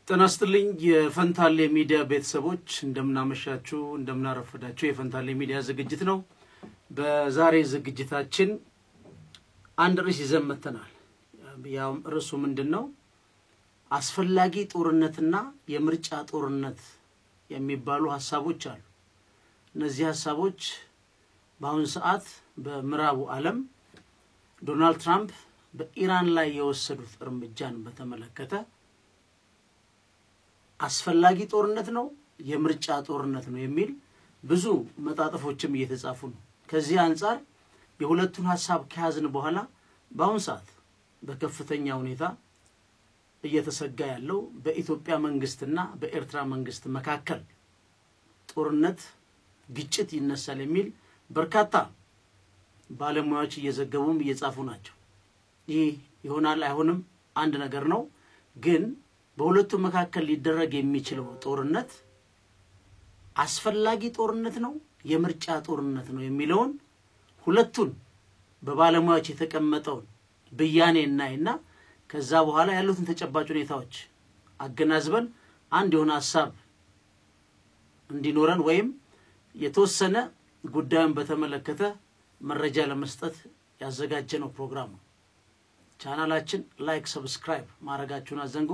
ተናስተልኝ የፈንታሌ ሚዲያ ቤተሰቦች እንደምናመሻችሁ እንደምናረፈዳችሁ የፈንታሌ ሚዲያ ዝግጅት ነው። በዛሬ ዝግጅታችን አንድ ርዕስ ይዘን መጥተናል። ያው ርዕሱ ምንድነው? አስፈላጊ ጦርነትና የምርጫ ጦርነት የሚባሉ ሐሳቦች አሉ። እነዚህ ሐሳቦች በአሁኑ ሰዓት በምዕራቡ ዓለም ዶናልድ ትራምፕ በኢራን ላይ የወሰዱት እርምጃን በተመለከተ አስፈላጊ ጦርነት ነው የምርጫ ጦርነት ነው የሚል ብዙ መጣጥፎችም እየተጻፉ ነው። ከዚህ አንፃር የሁለቱን ሐሳብ ከያዝን በኋላ በአሁኑ ሰዓት በከፍተኛ ሁኔታ እየተሰጋ ያለው በኢትዮጵያ መንግስትና በኤርትራ መንግስት መካከል ጦርነት ግጭት ይነሳል የሚል በርካታ ባለሙያዎች እየዘገቡም እየጻፉ ናቸው። ይህ ይሆናል አይሆንም አንድ ነገር ነው። ግን በሁለቱ መካከል ሊደረግ የሚችለው ጦርነት አስፈላጊ ጦርነት ነው የምርጫ ጦርነት ነው የሚለውን ሁለቱን በባለሙያዎች የተቀመጠው በያኔ እናይና ከዛ በኋላ ያሉትን ተጨባጭ ሁኔታዎች አገናዝበን አንድ የሆነ ሐሳብ እንዲኖረን ወይም የተወሰነ ጉዳዩን በተመለከተ መረጃ ለመስጠት ያዘጋጀነው ፕሮግራም ነው። ቻናላችን ላይክ ሰብስክራይብ ማድረጋችሁን አዘንጉ።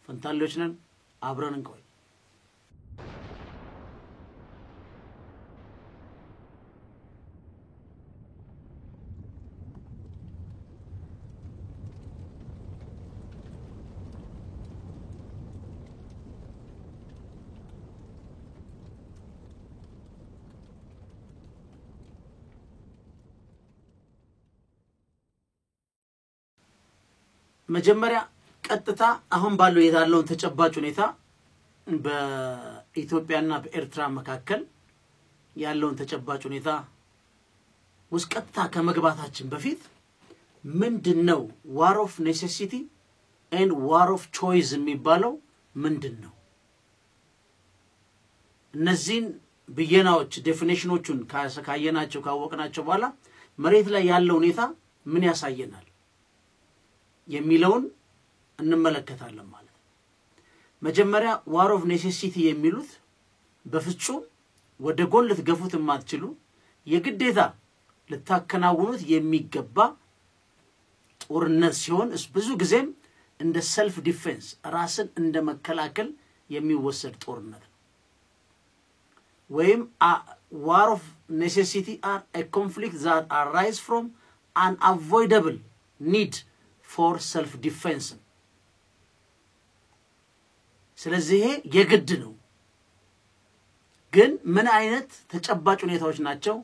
ፈንታሌዎች ነን፣ አብረን እንቆይ። መጀመሪያ ቀጥታ አሁን ባለው የታለውን ተጨባጭ ሁኔታ በኢትዮጵያና በኤርትራ መካከል ያለውን ተጨባጭ ሁኔታ ውስጥ ቀጥታ ከመግባታችን በፊት ምንድነው war of necessity and war of choice የሚባለው ምንድነው? እነዚህን ብየናዎች ዴፊኒሽኖቹን ካየናቸው ካወቅናቸው በኋላ መሬት ላይ ያለው ሁኔታ ምን ያሳየናል የሚለውን እንመለከታለን ማለት ነው። መጀመሪያ war of necessity የሚሉት በፍጹም ወደ ጎን ልትገፉት የማትችሉ የግዴታ ልታከናውኑት የሚገባ ጦርነት ሲሆን ብዙ ጊዜም እንደ self defense ራስን እንደ መከላከል የሚወሰድ ጦርነት ነው። ወይም war of necessity are a conflict that arise from an unavoidable need for self defense. ስለዚህ የግድ ነው። ግን ምን አይነት ተጨባጭ ሁኔታዎች ናቸው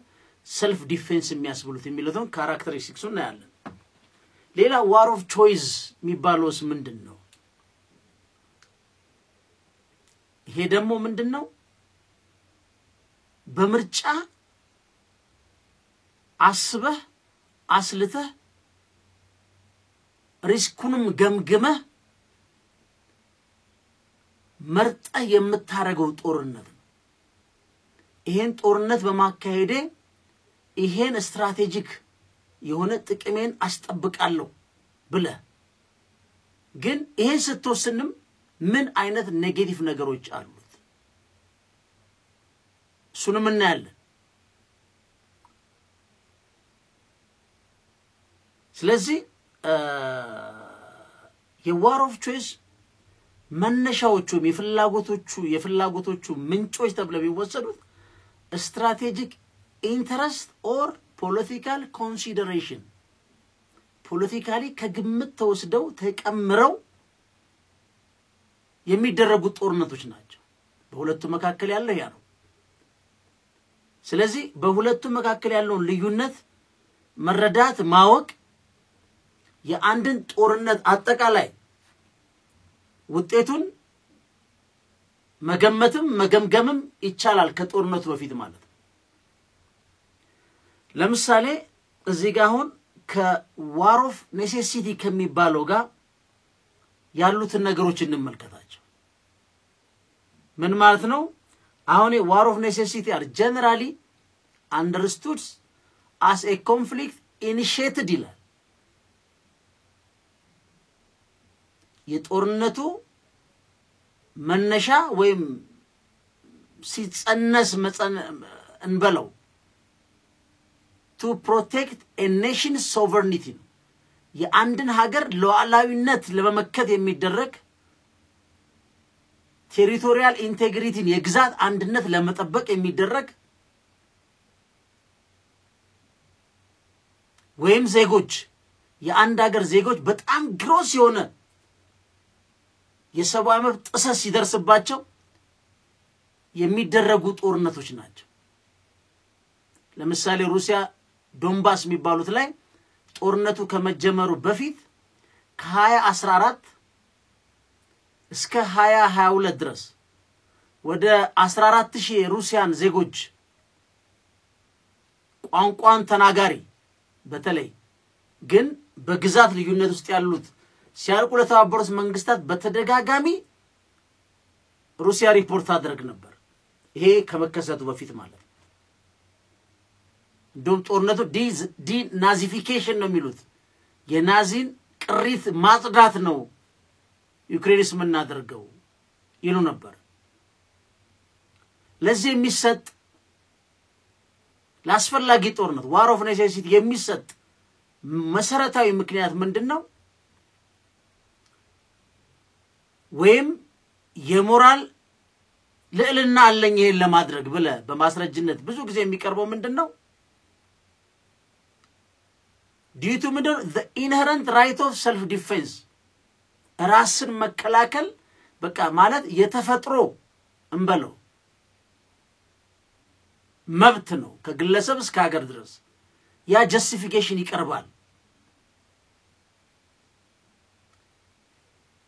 self defense የሚያስብሉት የሚሉትን ካራክተሪስቲክሱን እናያለን። ሌላ war of choice የሚባለውስ ምንድነው? ይሄ ደግሞ ምንድነው? በምርጫ አስበህ አስልተህ ሪስኩንም ገምግመህ መርጠህ የምታረገው ጦርነት ነው። ይሄን ጦርነት በማካሄዴ ይሄን ስትራቴጂክ የሆነ ጥቅሜን አስጠብቃለሁ ብለህ ግን ይሄን ስትወስንም ምን አይነት ኔጌቲቭ ነገሮች አሉት እሱንም እናያለን። ስለዚህ የwar of choice መነሻዎቹ የፍላጎቶቹ ምንጮች ተብለው ቢወሰዱት strategic interest or political consideration politically ከግምት ተወስደው ተቀምረው የሚደረጉ ጦርነቶች ናቸው። በሁለቱ መካከል ያለው ያ ነው። ስለዚህ በሁለቱ መካከል ያለውን ልዩነት መረዳት ማወቅ የአንድን ጦርነት አጠቃላይ ውጤቱን መገመትም መገምገምም ይቻላል ከጦርነቱ በፊት ማለት ነው። ለምሳሌ እዚህ ጋር አሁን ከwar of necessity ከሚባለው ጋር ያሉትን ነገሮች እንመልከታቸው። ምን ማለት ነው? አሁን war of necessity are generally understood as a conflict initiated ይላል። የጦርነቱ መነሻ ወይም ሲጸነስ መጸን እንበለው to protect a nation's sovereignty የአንድን ሀገር ሉዓላዊነት ለመመከት የሚደረግ ቴሪቶሪያል ኢንቴግሪቲን የግዛት አንድነት ለመጠበቅ የሚደረግ ወይም ዜጎች የአንድ ሀገር ዜጎች በጣም ግሮስ የሆነ የሰብአዊ መብት ጥሰት ሲደርስባቸው የሚደረጉ ጦርነቶች ናቸው። ለምሳሌ ሩሲያ ዶንባስ የሚባሉት ላይ ጦርነቱ ከመጀመሩ በፊት ከ2014 እስከ 2022 ድረስ ወደ 14000 ሩሲያን ዜጎች ቋንቋን ተናጋሪ በተለይ ግን በግዛት ልዩነት ውስጥ ያሉት ሲያልቁ ለተባበሩት መንግስታት በተደጋጋሚ ሩሲያ ሪፖርት አድርግ ነበር። ይሄ ከመከሰቱ በፊት ማለት እንደውም ጦርነቱ ዲ ናዚፊኬሽን ነው የሚሉት የናዚን ቅሪት ማጽዳት ነው ዩክሬንስ ምናደርገው ይሉ ነበር። ለዚህ የሚሰጥ ለአስፈላጊ ጦርነት ዋር ኦፍ ኔሴሲቲ የሚሰጥ መሰረታዊ ምክንያት ምንድነው? ወይም የሞራል ልዕልና አለኝ ይሄን ለማድረግ ብለ በማስረጅነት ብዙ ጊዜ የሚቀርበው ምንድነው? due to the inherent right of self defense ራስን መከላከል በቃ ማለት የተፈጥሮ እንበለው መብት ነው ከግለሰብ እስከ ሀገር ድረስ ያ ጀስቲፊኬሽን ይቀርባል።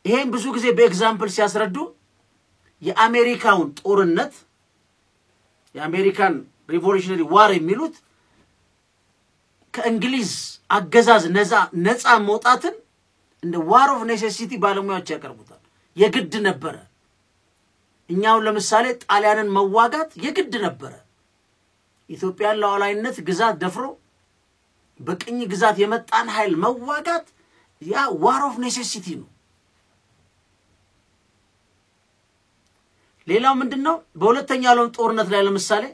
ይሄን ብዙ ጊዜ በኤግዛምፕል ሲያስረዱ የአሜሪካውን ጦርነት የአሜሪካን ሪቮሉሽነሪ ዋር የሚሉት ከእንግሊዝ አገዛዝ ነፃ መውጣትን እንደ ዋር ኦፍ ኔሴሲቲ ባለሙያዎች ያቀርቡታል። የግድ ነበር። እኛው ለምሳሌ ጣሊያንን መዋጋት የግድ ነበር። ኢትዮጵያን ሉዓላዊነት ግዛት ደፍሮ በቅኝ ግዛት የመጣን ኃይል መዋጋት ያ ዋር ኦፍ ኔሴሲቲ ነው። ሌላው ምንድነው? በሁለተኛው ዓለም ጦርነት ላይ ለምሳሌ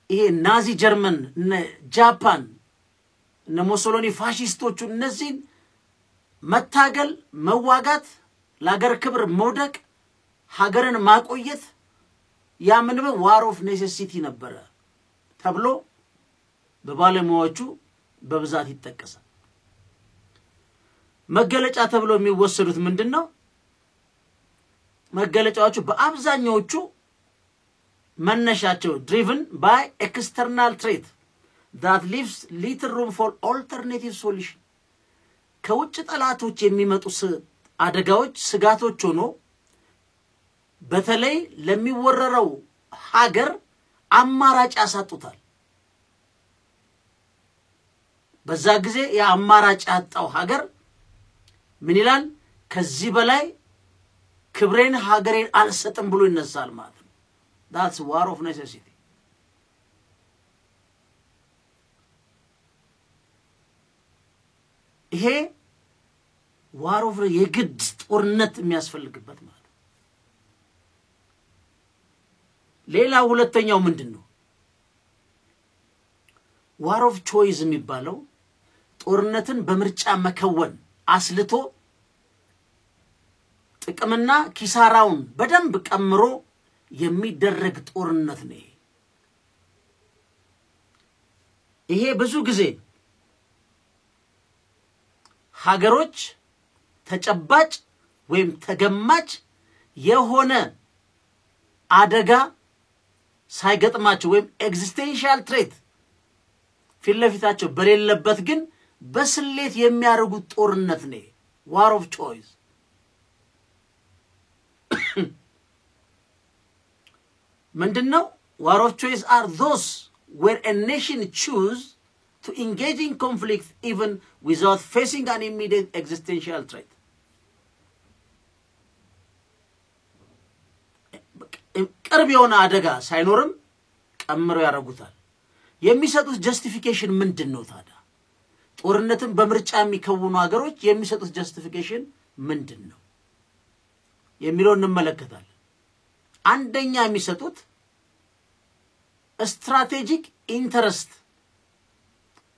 ይሄ ናዚ ጀርመን እና ጃፓን እና ሞሶሎኒ ፋሺስቶቹ እነዚህን መታገል መዋጋት ለሀገር ክብር መውደቅ ሀገርን ማቆየት ያ ምንም ዋር ኦፍ ኔሴሲቲ ነበር ተብሎ በባለሙያዎቹ በብዛት ይጠቀሳል። መገለጫ ተብሎ የሚወሰዱት ምንድነው? መገለጫዎቹ በአብዛኛዎቹ መነሻቸው driven by external threat that leaves little room for alternative solution ከውጭ ጠላቶች የሚመጡ አደጋዎች ስጋቶች ሆኖ በተለይ ለሚወረረው ሀገር አማራጭ ያሳጡታል። በዛ ጊዜ የአማራጭ ያጣው ሀገር ምን ይላል? ከዚህ በላይ ክብሬን ሀገሬን አልሰጥም ብሎ ይነሳል ማለት ነው። that's war of necessity። ይሄ ዋር ኦፍ የግድ ጦርነት የሚያስፈልግበት ማለት ነው። ሌላ ሁለተኛው ምንድነው? ዋር ኦፍ ቾይስ የሚባለው ጦርነትን በምርጫ መከወን አስልቶ ጥቅምና ኪሳራውን በደንብ ቀምሮ የሚደረግ ጦርነት ነው። ይሄ ብዙ ጊዜ ሀገሮች ተጨባጭ ወይም ተገማች የሆነ አደጋ ሳይገጥማቸው ወይም ኤግዚስቴንሻል ትሬት ፊትለፊታቸው በሌለበት ግን በስሌት የሚያደርጉት ጦርነት ነው ዋር ኦፍ ቾይስ። ምንድነው? war of choice are those where a nation choose to engage in conflict even without facing an immediate existential threat. ቅርብ የሆነ አደጋ ሳይኖርም ቀምረው ያረጉታል። የሚሰጡት ጀስቲፊኬሽን ምንድነው ታዲያ? ጦርነትን በምርጫ የሚከውኑ ሀገሮች የሚሰጡት ጀስቲፊኬሽን ምንድነው? የሚለው እንመለከታለን። አንደኛ የሚሰጡት ስትራቴጂክ ኢንተረስት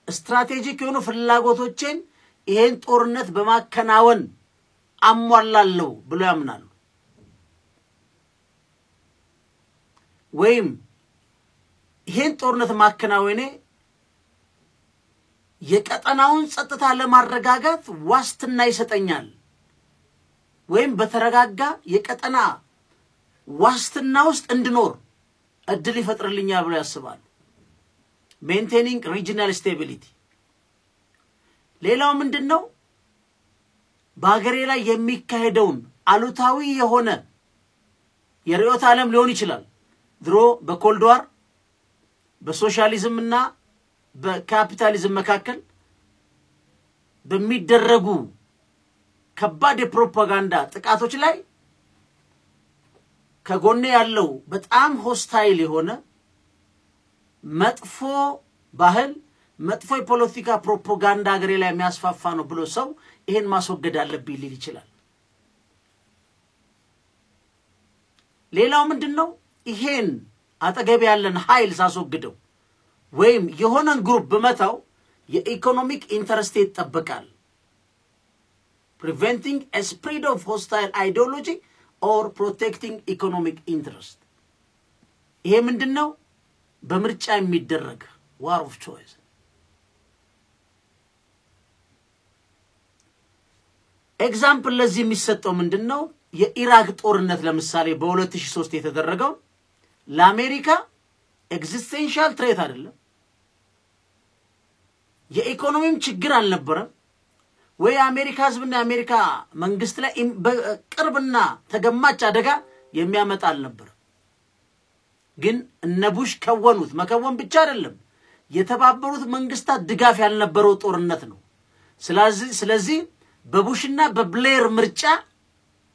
ስትራቴጂክ የሆኑ ፍላጎቶችን ይሄን ጦርነት በማከናወን አሟላለሁ ብሎ ያምናሉ። ወይም ይሄን ጦርነት ማከናወኔ የቀጠናውን ጸጥታ ለማረጋጋት ዋስትና ይሰጠኛል ወይም በተረጋጋ የቀጠና ዋስትና ውስጥ እንድኖር እድል ይፈጥርልኛል ብሎ ያስባሉ። maintaining regional stability ሌላው ምንድነው? በአገሬ ላይ የሚካሄደውን አሉታዊ የሆነ የርዕዮተ ዓለም ሊሆን ይችላል። ድሮ በኮልድ ዋር በሶሻሊዝምና በካፒታሊዝም መካከል በሚደረጉ ከባድ የፕሮፓጋንዳ ጥቃቶች ላይ ከጎኔ ያለው በጣም ሆስታይል የሆነ መጥፎ ባህል መጥፎ የፖለቲካ ፕሮፓጋንዳ አገሬ ላይ የሚያስፋፋ ነው ብሎ ሰው ይሄን ማስወገድ አለብኝ ሊል ይችላል። ሌላው ምንድነው? ይሄን አጠገብ ያለን ኃይል ሳስወግደው ወይም የሆነን ግሩፕ በመታው የኢኮኖሚክ ኢንተረስት ይጠበቃል። preventing a spread of hostile ideology or protecting economic interest ይሄ ምንድነው? በምርጫ የሚደረግ war of choice ኤግዛምፕል ለዚህ የሚሰጠው ምንድነው? የኢራቅ ጦርነት ለምሳሌ በ2003 የተደረገው ለአሜሪካ ኤግዚስቴንሻል ትሬት አይደለም። የኢኮኖሚም ችግር አልነበረም። ወይ አሜሪካ ህዝብና አሜሪካ መንግስት ላይ በቅርብና ተገማች አደጋ የሚያመጣ አልነበረም። ግን እነቡሽ ከወኑት መከወን ብቻ አይደለም የተባበሩት መንግስታት ድጋፍ ያልነበረው ጦርነት ነው። ስለዚህ በቡሽና በብሌር ምርጫ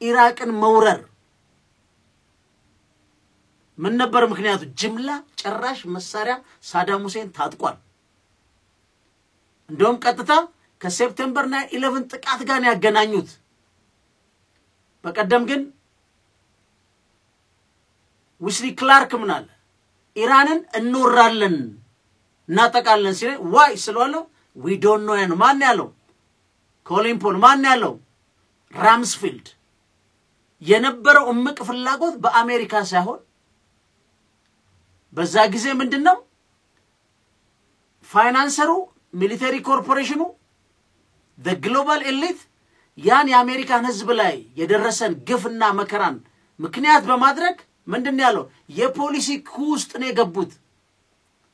ኢራቅን መውረር ምን ነበር ምክንያቱ? ጅምላ ጨራሽ መሳሪያ ሳዳም ሁሴን ታጥቋል። እንደውም ቀጥታ ከሴፕቴምበር 11 ጥቃት ጋር ያገናኙት። በቀደም ግን ዊስሊ ክላርክ ምን አለ? ኢራንን እንወራለን እናጠቃለን ሲል ዋይ ስለዋለው we don't know and ማን ያለው? ኮሊን ፖል ማን ያለው? ራምስፊልድ የነበረው እምቅ ፍላጎት በአሜሪካ ሳይሆን በዛ ጊዜ ምንድነው ፋይናንሰሩ ሚሊተሪ ኮርፖሬሽኑ the global elite ያን የአሜሪካን ህዝብ ላይ የደረሰን ግፍና መከራን ምክንያት በማድረግ ምንድነው ያለው? የፖሊሲ ኩስት ነው የገቡት።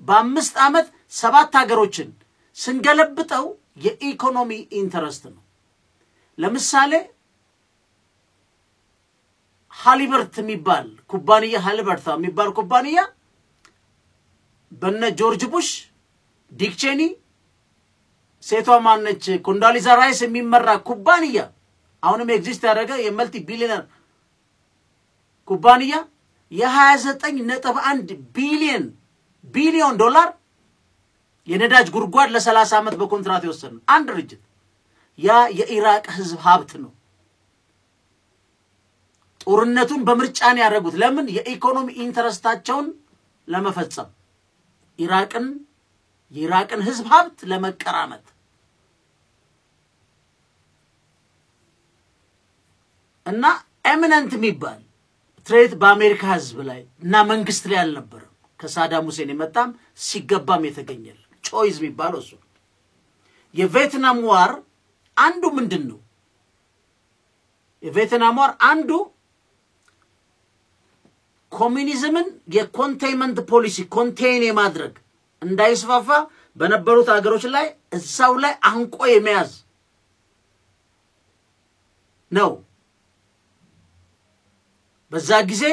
በ5 አመት 7 ሀገሮችን ስንገለብጠው የኢኮኖሚ ኢንተረስት ነው። ለምሳሌ ሃሊበርት የሚባል ኩባንያ ሃሊበርት የሚባል ኩባንያ በነ ጆርጅ ቡሽ ዲክ ቼኒ ሴቷ ማነች ኮንዶሊዛ ራይስ የሚመራ ኩባንያ አሁንም ኤግዚስት ያደረገ የመልቲ ቢሊየነር ኩባንያ የ29.1 ቢሊዮን ዶላር የነዳጅ ጉርጓድ ለ30 አመት በኮንትራት ይወሰን አንድ ድርጅት ያ የኢራቅ ህዝብ ሀብት ነው። ጦርነቱን በምርጫን ያደረጉት ለምን? የኢኮኖሚ ኢንተረስታቸውን ለመፈጸም የኢራቅን ህዝብ ሀብት ለመቀራመት እና ኤሚነንት የሚባል ትሬት በአሜሪካ ህዝብ ላይ እና መንግስት ላይ አልነበረም። ከሳዳም ሁሴን የመጣም ሲገባም የተገኘለ ቾይስ የሚባለው እሱ። የቪየትናም ዋር አንዱ ምንድነው? የቪየትናም ዋር አንዱ ኮሚኒዝምን የኮንቴይንመንት ፖሊሲ ኮንቴይን የማድረግ እንዳይስፋፋ በነበሩት ሀገሮች ላይ እዛው ላይ አንቆ የመያዝ ነው። በዛ ጊዜ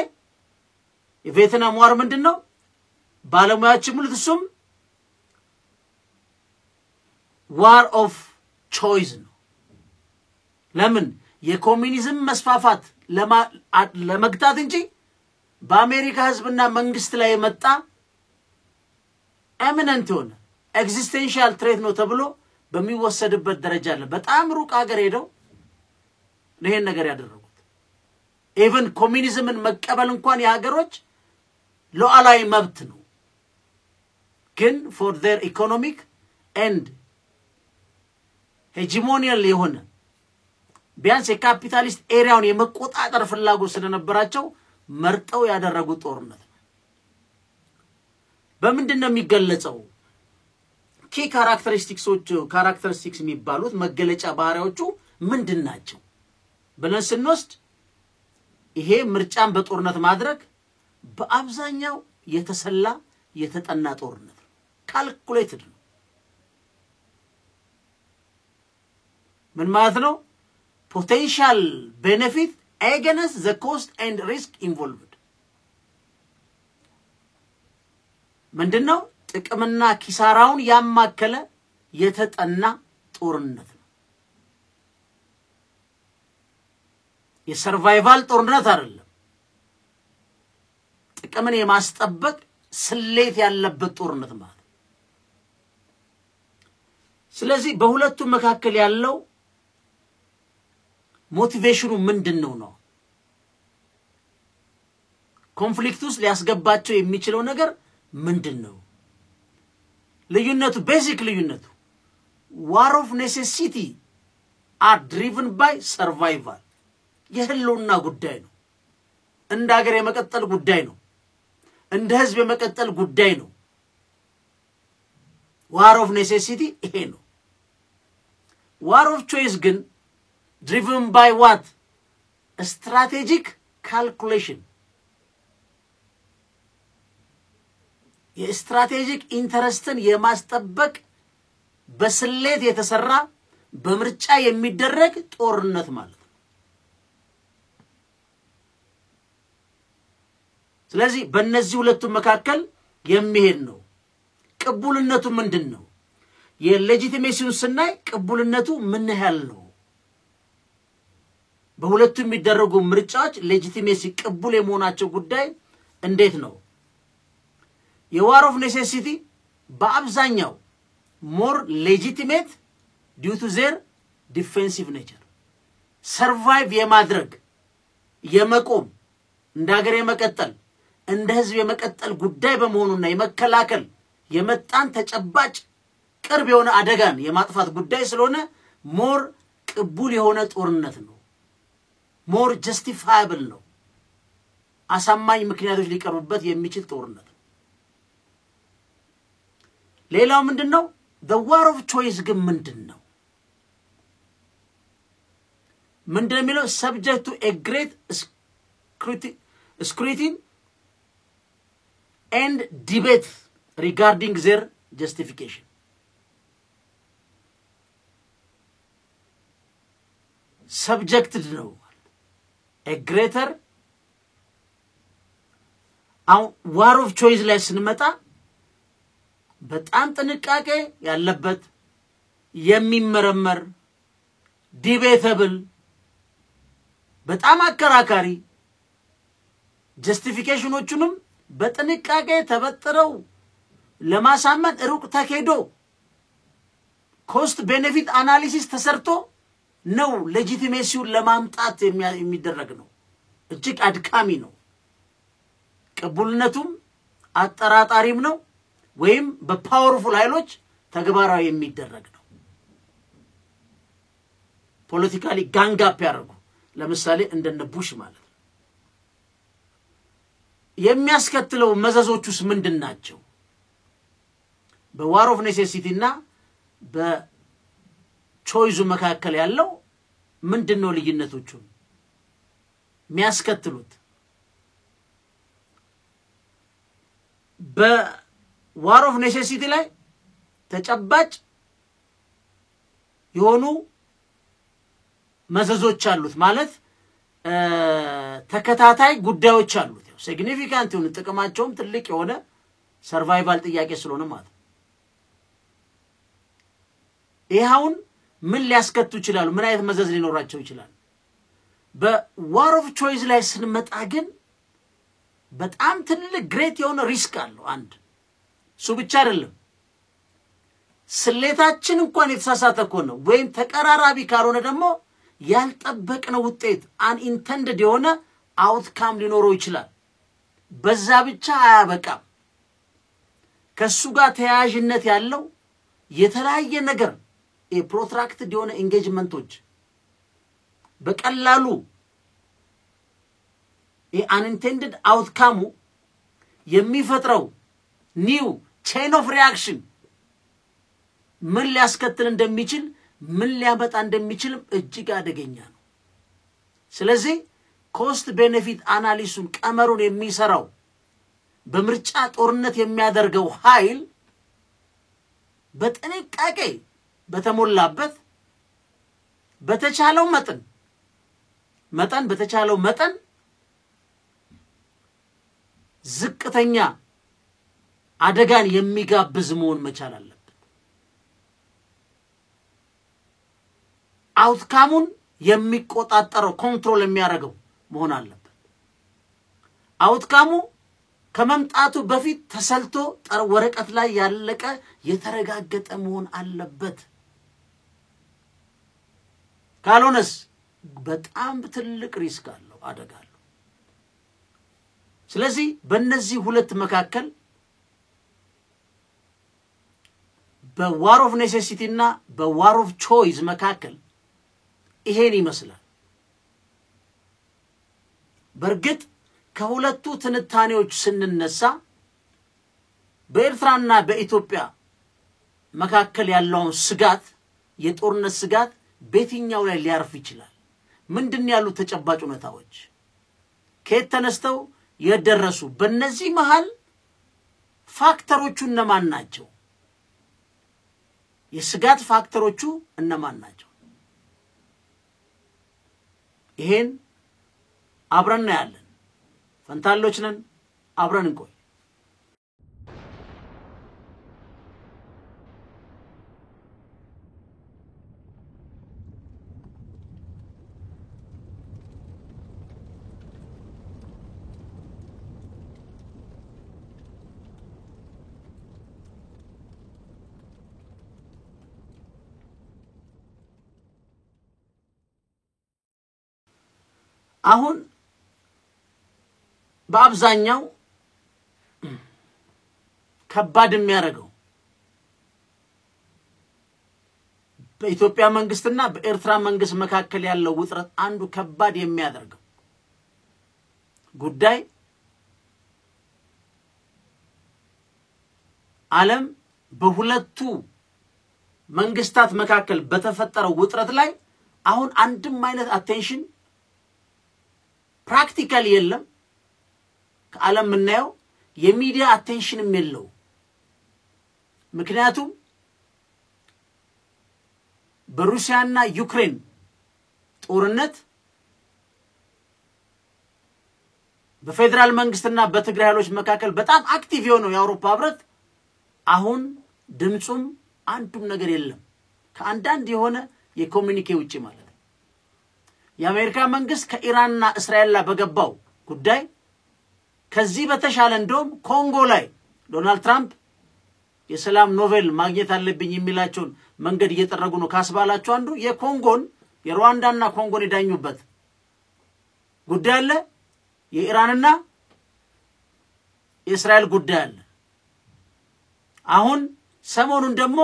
የቪየትናም ዋር ምንድነው? ባለሙያዎች ሙሉት እሱም war of choice ነው። ለምን? የኮሚኒዝም መስፋፋት ለመግታት እንጂ በአሜሪካ ህዝብና መንግስት ላይ የመጣ ኤሚነንት ሆነ ኤግዚስቴንሻል ትሬት ነው ተብሎ በሚወሰድበት ደረጃ አለ። በጣም ሩቅ ሀገር ሄደው ይሄን ነገር ያደረጉት even ኮሚኒዝምን መቀበል እንኳን የሀገሮች ሉዓላዊ መብት ነው ግን for their economic and hegemonial የሆነ ቢያንስ የካፒታሊስት ኤሪያውን የመቆጣጠር ፍላጎት ስለነበራቸው መርጠው ያደረጉት ጦርነት ነው በምንድነው የሚገለጸው ኪ ካራክተሪስቲክስ የሚባሉት መገለጫ ባህሪያዎቹ ምንድናቸው ብለን ስንወስድ ይሄ ምርጫን በጦርነት ማድረግ በአብዛኛው የተሰላ የተጠና ጦርነት ነው ካልኩሌትድ ነው ምን ማለት ነው potential benefit against the cost and risk involved ምንድነው ጥቅምና ኪሳራውን ያማከለ የተጠና ጦርነት ነው የሰርቫይቫል ጦርነት አይደለም ጥቅምን የማስጠበቅ ስሌት ያለበት ጦርነት ማለት ስለዚህ በሁለቱ መካከል ያለው ሞቲቬሽኑ ምንድነው ነው ኮንፍሊክቱስ ሊያስገባቸው የሚችለው ነገር ምንድነው ልዩነቱ ቤዚክ ልዩነቱ war of necessity are driven by survival የህልውና ጉዳይ ነው እንደ ሀገር የመቀጠል ጉዳይ ነው እንደ ህዝብ የመቀጠል ጉዳይ ነው war of necessity ይሄ ነው war of choice ግን driven by what a strategic calculation የስትራቴጂክ ኢንተረስትን የማስጠበቅ በስሌት የተሰራ በምርጫ የሚደረግ ጦርነት ማለት ነው ስለዚህ በእነዚህ ሁለቱ መካከል የሚሄድ ነው ቅቡልነቱ ምንድነው የሌጂቲሜሲውን ስናይ ቅቡልነቱ ምን ያህል ነው በሁለቱ የሚደረጉ ምርጫዎች ሌጂቲሜሲ ቅቡል የመሆናቸው ጉዳይ እንዴት ነው የwar of necessity በአብዛኛው more legitimate due to their defensive nature survive የማድረግ የመቆም እንደ ሀገር የመቀጠል እንደ ህዝብ የመቀጠል ጉዳይ በመሆኑና የመከላከል የመጣን ተጨባጭ ቅርብ የሆነ አደጋን የማጥፋት ጉዳይ ስለሆነ more ቅቡል የሆነ ጦርነት ነው more justifiable ነው አሳማኝ ምክንያቶች ሊቀርቡበት የሚችል ጦርነት ሌላው ምንድነው the war of choice ግን ምንድነው ምንድነው subject to a great scrutiny and debate regarding their justification subjected ነው a greater war of choice ላይ ስንመጣ በጣም ጥንቃቄ ያለበት የሚመረመር ዲቤተብል በጣም አከራካሪ ጀስቲፊኬሽኖቹንም በጥንቃቄ ተበጥረው ለማሳመን ሩቅ ተከዶ ኮስት ቤኔፊት አናሊሲስ ተሰርቶ ነው ሌጂቲሜሲውን ለማምጣት የሚደረግ ነው እጅግ አድካሚ ነው ቅቡልነቱም አጠራጣሪም ነው ወይም በፓወርፉል ኃይሎች ተግባራዊ የሚደረግ ነው ፖለቲካሊ ጋንጋፕ ያደርጉ ለምሳሌ እንደነ ቡሽ ማለት የሚያስከትለው መዘዞቹስ ምንድናቸው በwar of necessity እና በቾይዙ መካከል ያለው ምንድነው ልዩነቶቹ የሚያስከትሉት በwar of necessity ላይ ተጨባጭ የሆኑ መዘዞች አሉት ማለት ተከታታይ ጉዳዮች አሉት ያው ሲግኒፊካንት የሆነ ጥቅማቸውም ትልቅ የሆነ ሰርቫይቫል ጥያቄ ስለሆነ ማለት ይሄውን ምን ሊያስከቱ ይችላሉ ምን አይነት መዘዝ ሊኖራቸው ይችላል በwar of choice ላይ ስንመጣ ግን በጣም ትልቅ ግሬት የሆነ ሪስክ አለው አንድ ሱ ብቻ አይደለም ስሌታችን እንኳን የተሳሳተ ከሆነ ወይም ተቀራራቢ ካልሆነ ደግሞ ያልጠበቅነው ውጤት አንኢንተንድድ የሆነ አውትካም ሊኖረው ይችላል በዛ ብቻ አያበቃም ከሱ ጋር ተያያዥነት ያለው የተለያየ ነገር የፕሮትራክትድ የሆነ ኤንጌጅመንቶች በቀላሉ የአንኢንቴንድድ አውትካሙ የሚፈጥረው ኒው ቼን ኦፍ ሪአክሽን ምን ሊያስከትል እንደሚችል ምን ሊያመጣ እንደሚችል እጅግ አደገኛ ነው ስለዚህ ኮስት ቤኔፊት አናሊሲሱን ቀመሩን የሚሰራው በምርጫ ጦርነት የሚያደርገው ኃይል በጥንቃቄ በተሞላበት በተቻለው መጠን ዝቅተኛ አደጋን የሚጋብዝ መሆን መቻል አለበት አውትካሙን የሚቆጣጠረው ኮንትሮል የሚያደርገው መሆን አለበት አውትካሙ ከመምጣቱ በፊት ተሰልቶ ወረቀት ላይ ያለቀ የተረጋገጠ መሆን አለበት ካልሆነስ በጣም ትልቅ ሪስክ አለው አደጋ አለው ስለዚህ በእነዚህ ሁለት መካከል በዋር ኦፍ ኔሴሲቲ እና በዋር ኦፍ ቾይስ መካከል ይሄን ይመስላል በርግጥ ከሁለቱ ትንታኔዎች ስንነሳ በኤርትራና በኢትዮጵያ መካከል ያለው ስጋት የጦርነት ስጋት በየትኛው ላይ ሊያርፍ ይችላል ምንድን ያሉ ተጨባጭ ሁኔታዎች ከየት ተነስተው የደረሱ በእነዚህ መሃል ፋክተሮቹ እነማን ናቸው የስጋት ፋክተሮቹ እነማን ናቸው ይሄን አብረን ያለን ፈንታሎች ነን አብረን እንቆይ አሁን በአብዛኛው ከባድ የሚያደርገው በኢትዮጵያ መንግስትና በኤርትራ መንግስት መካከል ያለው ውጥረት አንዱ ከባድ የሚያደርገው ጉዳይ ዓለም በሁለቱ መንግስታት መካከል በተፈጠረው ውጥረት ላይ አሁን አንድም አይነት አቴንሽን ፕራክቲካሊ የለም ከዓለም ምናየው የሚዲያ አቴንሽንም የለው ምክንያቱም በሩሲያና ዩክሬን ጦርነት በፌደራል መንግስትና በትግራይ ኃይሎች መካከል በጣም አክቲቭ የሆነው የአውሮፓ ህብረት አሁን ድምጹም አንዱም ነገር የለም ከአንዳንድ የሆነ የኮሙኒኬ ውጪ ማለት ነው የአሜሪካ መንግስት ከኢራንና እስራኤል በገባው ጉዳይ ከዚህ በተሻለ እንደውም ኮንጎ ላይ ዶናልድ ትራምፕ የሰላም ኖቬል ማግኘት አለብኝ የሚላቸውን መንገድ እየተጠረጉ ነው ካስባላቸው አንዱ የኮንጎን የሩዋንዳና ኮንጎን ይዳኙበት ጉዳይ አለ የኢራንና የእስራኤል ጉዳይ አለ አሁን ሰሞኑን ደግሞ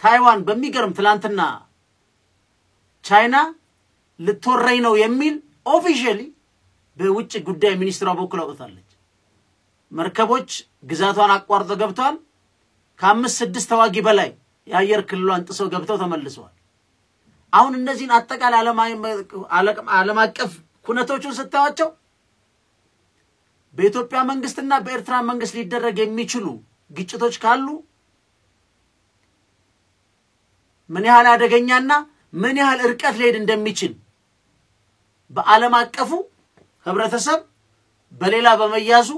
ታይዋን በሚገርም ትላንትና ቻይና ልትወረይ ነው የሚል ኦፊሻሊ በውጭ ጉዳይ ሚኒስትሯ በኩል አውጥታለች መርከቦች ግዛቷን አቋርጠው ገብተዋል ከ5-6 ተዋጊ በላይ የአየር ክልሏን ጥሰው ገብተው ተመልሰዋል አሁን እነዚህን አጠቃላይ ዓለም አቀፍ ኩነቶችን ስታያቸው በኢትዮጵያ መንግስትና በኤርትራ መንግስት ሊደረግ የሚችሉ ግጭቶች ካሉ ምን ያህል አደገኛና ምን ያህል እርቀት ሊሄድ እንደሚችል በዓለም አቀፉ ህብረተሰብ በሌላ በመያዙ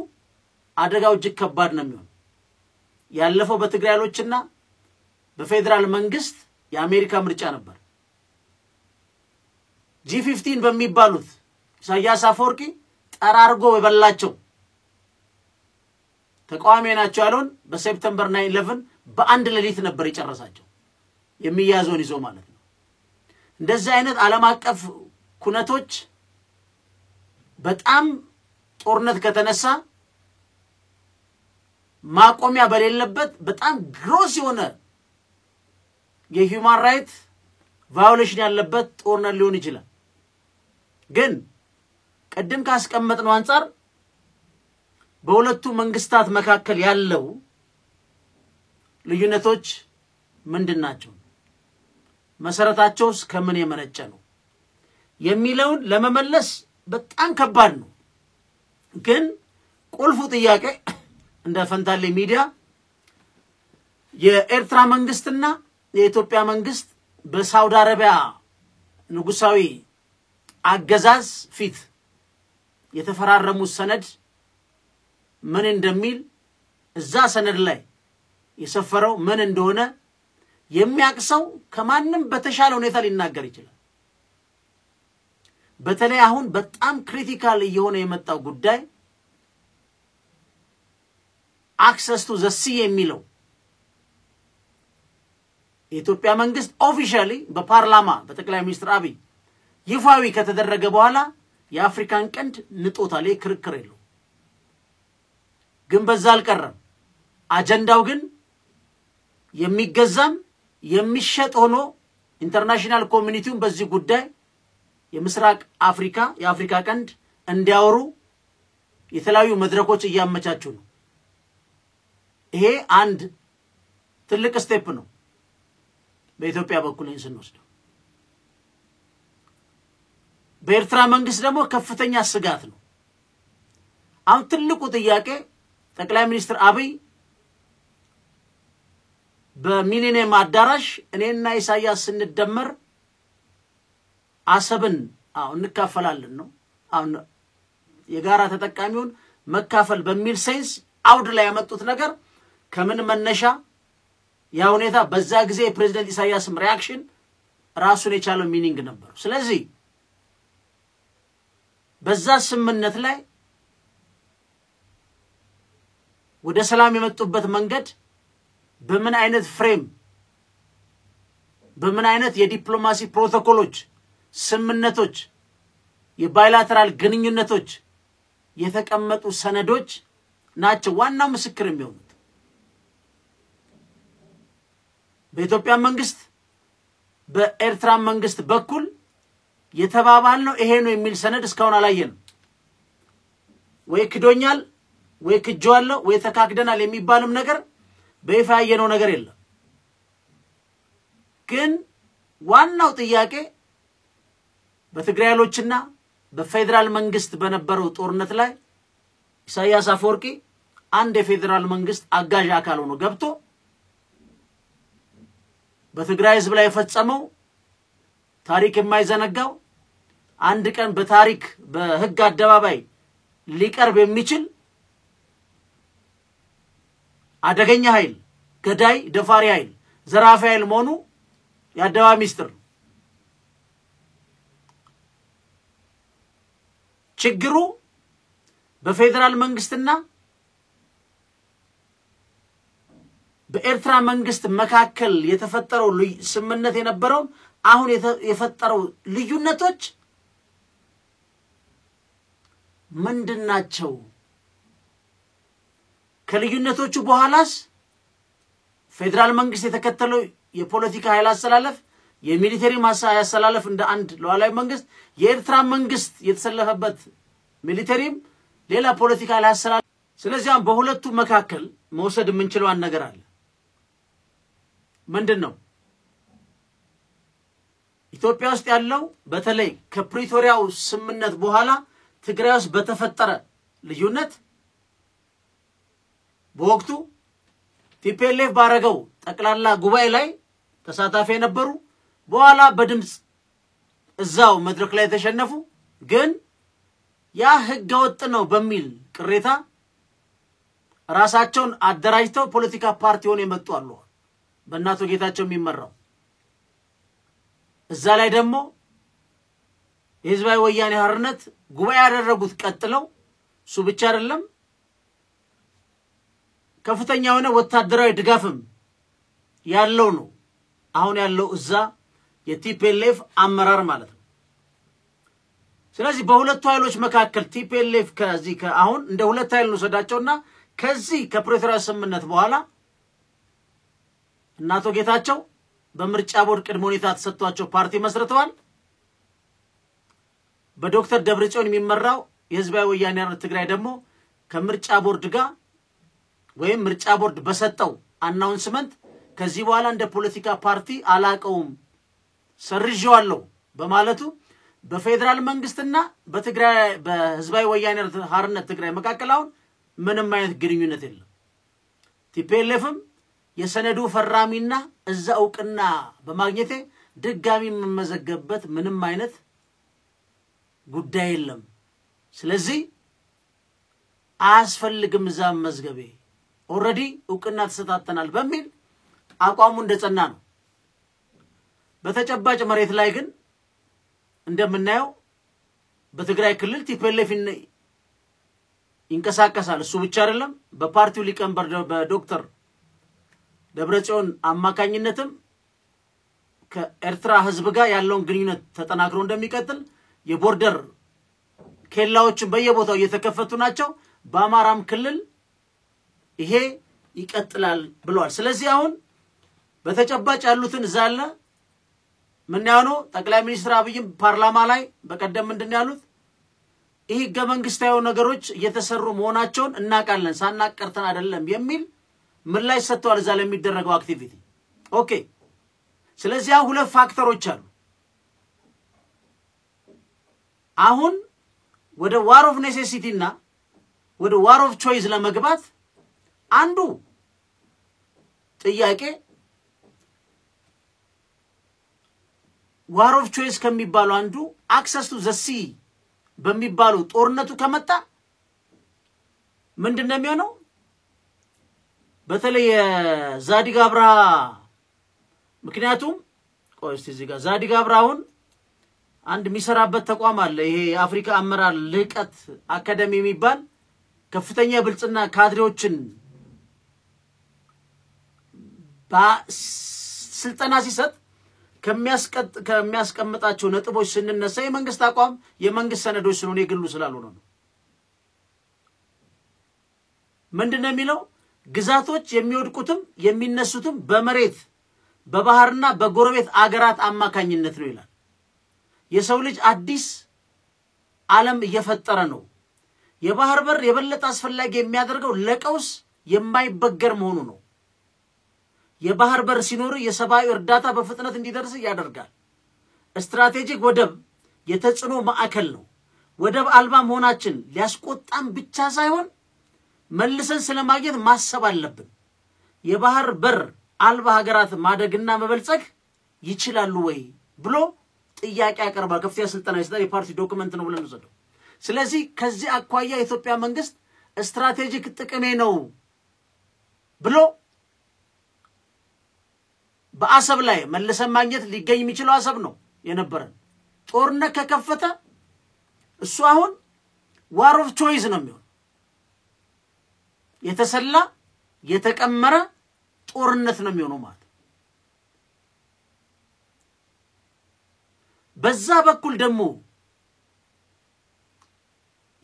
አደጋው እጅግ ከባድ ነው የሚሆነው ያለፈው በትግራይ ኃይሎችና በፌደራል መንግስት የአሜሪካ ምርጫ ነበር G15 በሚባሉት ኢሳያስ አፈወርቂ ጠራርጎ በበላቸው ተቃዋሚ ናቸው ያሉን በሴፕቴምበር 9/11 በአንድ ሌሊት ነበር የጨረሳቸው የሚያዞን ይዞ ማለት ነው እንደዚህ አይነት ዓለም አቀፍ ኩነቶች በጣም ጦርነት ከተነሳ ማቆሚያ በሌለበት በጣም ግሮስ የሆነ የሂውማን ራይት ቫዮሌሽን ያለበት ጦርነት ሊሆን ይችላል ግን ቀደም ካስቀመጥነው አንፃር በሁለቱ መንግስታት መካከል ያለው ልዩነቶች ምንድናቸው መሰረታቸውስ ከምን የመነጨ ነው የሚለውን ለመመለስ በጣም ከባድ ነው ግን ቁልፉ ጥያቄ እንደ ፈንታሌ ሚዲያ የኤርትራ መንግስትና የኢትዮጵያ መንግስት በሳውዲ አረቢያ ንጉሳዊ አገዛዝ ፊት የተፈራረሙት ሰነድ ምን እንደሚል እዛ ሰነድ ላይ የሰፈረው ምን እንደሆነ የሚያቅሰው ከማንም በተሻለ ሁኔታ ሊናገር ይችላል በተለይ አሁን በጣም ክሪቲካል እየሆነ የመጣው ጉዳይ access to the sea የሚለው የኢትዮጵያ መንግስት ኦፊሻሊ በፓርላማ በጠቅላይ ሚኒስትር አብይ ይፋዊ ከተደረገ በኋላ የአፍሪካን ቀንድ ንጦታል ክርክር የለው ግን በዛ አልቀረም አጀንዳው ግን የሚገዛም የሚሸጥ ሆኖ ኢንተርናሽናል ኮሚኒቲውን በዚህ ጉዳይ የምስራቅ አፍሪካ የአፍሪካ ቀንድ እንዲያወሩ የተለያዩ መድረኮች እያመቻቹ ነው ይሄ አንድ ትልቅ ስቴፕ ነው በኢትዮጵያ በኩል እንስንወስደው በኤርትራ መንግስት ደግሞ ከፍተኛ ስጋት ነው አሁን ትልቁ ጥያቄ ጠቅላይ ሚኒስትር አብይ በሚሊኒየም አዳራሽ እኔና ኢሳያስ እንደመር አሰብን እንካፈላለን ነው አሁን የጋራ ተጠቃሚውን መካፈል በሚል ሴንስ አውድ ላይ ያመጡት ነገር ከምን መነሻ ያ ሁኔታ በዛ ጊዜ ፕሬዝዳንት ኢሳያስም ሪአክሽን ራሱን የቻለው ሚኒንግ ነበር ስለዚህ በዛ ስምምነት ላይ ወደ ሰላም የመጡበት መንገድ በምን አይነት ፍሬም በምን አይነት የዲፕሎማሲ ፕሮቶኮሎች ስምምነቶች የባይላተራል ግንኙነቶች የተቀመጡ ሰነዶች ናቸው ዋናው ምስክር የሚሆኑት በኢትዮጵያ መንግስት በኤርትራ መንግስት በኩል የተባባልነው ይሄ ነው የሚል ሰነድ እስካሁን አላየንም ወይ ክዶኛል ወይ ክጆአለው ወይ ተካክደናል የሚባልም ነገር በይፋ ያየነው ነገር የለም ግን ዋናው ጥያቄ በትግራይሎችና በፌደራል መንግስት በነበረው ጦርነት ላይ ኢሳያስ አፈወርቂ አንድ የፌደራል መንግስት አጋዥ አካል ሆኖ ገብቶ በትግራይ ህዝብ ላይ ፈጸመው ታሪክ የማይዘነጋው አንድ ቀን በታሪክ በህግ አደባባይ ሊቀርብ የሚችል አደገኛ ኃይል ገዳይ ደፋሪ ኃይል ዘራፊ ኃይል መሆኑ ያደባባይ ሚስጥር ችግሩ በፌደራል መንግስትና በኤርትራ መንግስት መካከል የተፈጠረው ስምምነት የነበረው አሁን የፈጠረው ልዩነቶች ምንድናቸው ከልዩነቶቹ በኋላስ ፌደራል መንግስት የተከተለው የፖለቲካ ኃይል አሰላለፍ የሚሊተሪ ማሳያ አሰላለፍ እንደ አንድ ሉዓላዊ መንግስት የኤርትራ መንግስት የተሰለፈበት ሚሊተሪም ሌላ ፖለቲካ ኃይል አሰላለፍ ስለዚህ በሁለቱ መካከል መውሰድ የምንችለው አንድ ነገር አለ ምንድነው ኢትዮጵያ ውስጥ ያለው በተለይ ከፕሪቶሪያው ስምምነት በኋላ ትግራይ ውስጥ በተፈጠረ ልዩነት በወቅቱ ቲፒኤልኤፍ ባረገው ጠቅላላ ጉባኤ ላይ ተሳታፊ የነበሩ በኋላ በድምጽ እዛው መድረክ ላይ ተሸነፉ ግን ያ ህገ ወጥ ነው በሚል ቅሬታ ራሳቸውን አደራጅተው ፖለቲካ ፓርቲውን የመጡ አሉ በእናቶ ጌታቸው የሚመራው እዛ ላይ ደግሞ የህዝባዊ ወያኔ ሓርነት ጉባኤ ያደረጉት ቀጥለው ሱ ብቻ አይደለም ከፍተኛ የሆነ ወታደራዊ ድጋፍም ያለው ነው አሁን ያለው እዛ የቲፒኤልኤፍ አመራር ማለት ነው ስለዚህ በሁለቱ ኃይሎች መካከል ቲፒኤልኤፍ ከዚህ አሁን እንደ ሁለት ኃይል ነው ሰዳቸውና ከዚህ ከፕሪቶሪያ ስምምነት በኋላ እናቶ ጌታቸው በምርጫ ቦርድ ቅድመ ሁኔታ ተሰጥቷቸው ፓርቲ መስርተዋል። በዶክተር ደብረጽዮን የሚመራው የህዝባዊ ወያኔ ሓርነት ትግራይ ደግሞ ከምርጫ ቦርድ ጋር ወይም ምርጫ ቦርድ በሰጠው አናውንስመንት ከዚህ በኋላ እንደ ፖለቲካ ፓርቲ አላቀውም ሰርዤዋለሁ በማለቱ በፌደራል መንግስትና በትግራይ በህዝባዊ ወያኔ ሓርነት ትግራይ መካከል አሁን ምንም አይነት ግንኙነት የለም። ቲፒኤልኤፍም የሰነዱ ፈራሚና እዛ እውቅና በማግኘቴ ድጋሚ መመዘገብበት ምንም አይነት ጉዳይ የለም። ስለዚህ አስፈልግም እዛ መዝገቤ ኦሬዲ እውቅና ተሰጣተናል በሚል አቋሙ እንደጸና ነው። በተጨባጭ መሬት ላይ ግን እንደምናየው በትግራይ ክልል ቲፒኤልኤፍ ይንቀሳቀሳል። እሱ ብቻ አይደለም በፓርቲው ሊቀመንበር በዶክተር ደብረጽዮን አማካኝነትም ከኤርትራ ህዝብ ጋር ያለውን ግንኙነት ተጠናክሮ እንደሚቀጥል የቦርደር ኬላዎችን በየቦታው እየተከፈቱ ናቸው። በአማራም ክልል ይሄ ይቀጥላል ብለዋል። ስለዚህ አሁን በተጨባጭ ያሉትን ዛለ ምን ያለው ጠቅላይ ሚኒስትር አብይም ፓርላማ ላይ በቀደም ምንድነው ያሉት? ይሄ ገመንግስታዊ ነገሮች እየተሰሩ መሆናቸውን እናቃለን ሳናቀርተን አይደለም የሚል ምላሽ ሰጥቷል እዛ ለሚደረገው አክቲቪቲ። ኦኬ ስለዚህ ሁለት ፋክተሮች አሉ። አሁን ወደ ዋር ኦፍ ኔሴሲቲ እና ወደ ዋር ኦፍ ቾይስ ለመግባት አንዱ ጥያቄ ዋር ኦፍ ቾይስ ከሚባለው አንዱ አክሰስ ቱ ዘ ሲ በሚባለው ጦርነቱ ከመጣ ምንድነው የሚሆነው? በተለይ ዛዲግ አብራ ምክንያቱም ቆይስ እዚህ ጋር ዛዲግ አብራውን አንድ ሚሰራበት ተቋም አለ። ይሄ የአፍሪካ አመራር ልህቀት አካዳሚ የሚባል ከፍተኛ ብልጽና ካድሬዎችን በስልጠና ሲሰጥ ከሚያስቀምጣቸው ነጥቦች ስንነሳ የመንግስት አቋም የመንግስት ሰነዶች ስለሆነ የግሉ ስላልሆነ ነው። ምንድነው የሚለው? ግዛቶች የሚወድቁትም የሚነሱትም በመሬት በባህርና በጎረቤት አገራት አማካኝነት ነው ይላል። የሰው ልጅ አዲስ ዓለም እየፈጠረ ነው። የባህር በር የበለጠ አስፈላጊ የሚያደርገው ለቀውስ የማይበገር መሆኑ ነው። የባህር በር ሲኖር የሰብአዊ እርዳታ በፍጥነት እንዲደርስ ያደርጋል። ስትራቴጂክ ወደብ የተጽዕኖ ማዕከል ነው። ወደብ አልባ መሆናችን ሊያስቆጣም ብቻ ሳይሆን መልሰን ስለማግኘት ማሰብ አለብን። የባህር በር አልባ ሀገራት ማደግና መበልጸግ ይችላሉ ወይ ብሎ ጥያቄ ያቀርባል። ከፍተኛ ስልጣን ይሰጣል። የፓርቲ ዶክመንት ነው ብለን እንሰደው። ስለዚህ ከዚህ አኳያ የኢትዮጵያ መንግስት ስትራቴጂክ ጥቅሜ ነው ብሎ በአሰብ ላይ መልሰን ማግኘት ሊገኝ የሚችለው አሰብ ነው የነበረን። ጦርነት ከከፈተ እሱ አሁን ዋር ኦፍ ቾይስ ነው የሚሆነው። የተሰላ የተቀመረ ጦርነት ነው የሚሆነው ማለት። በዛ በኩል ደግሞ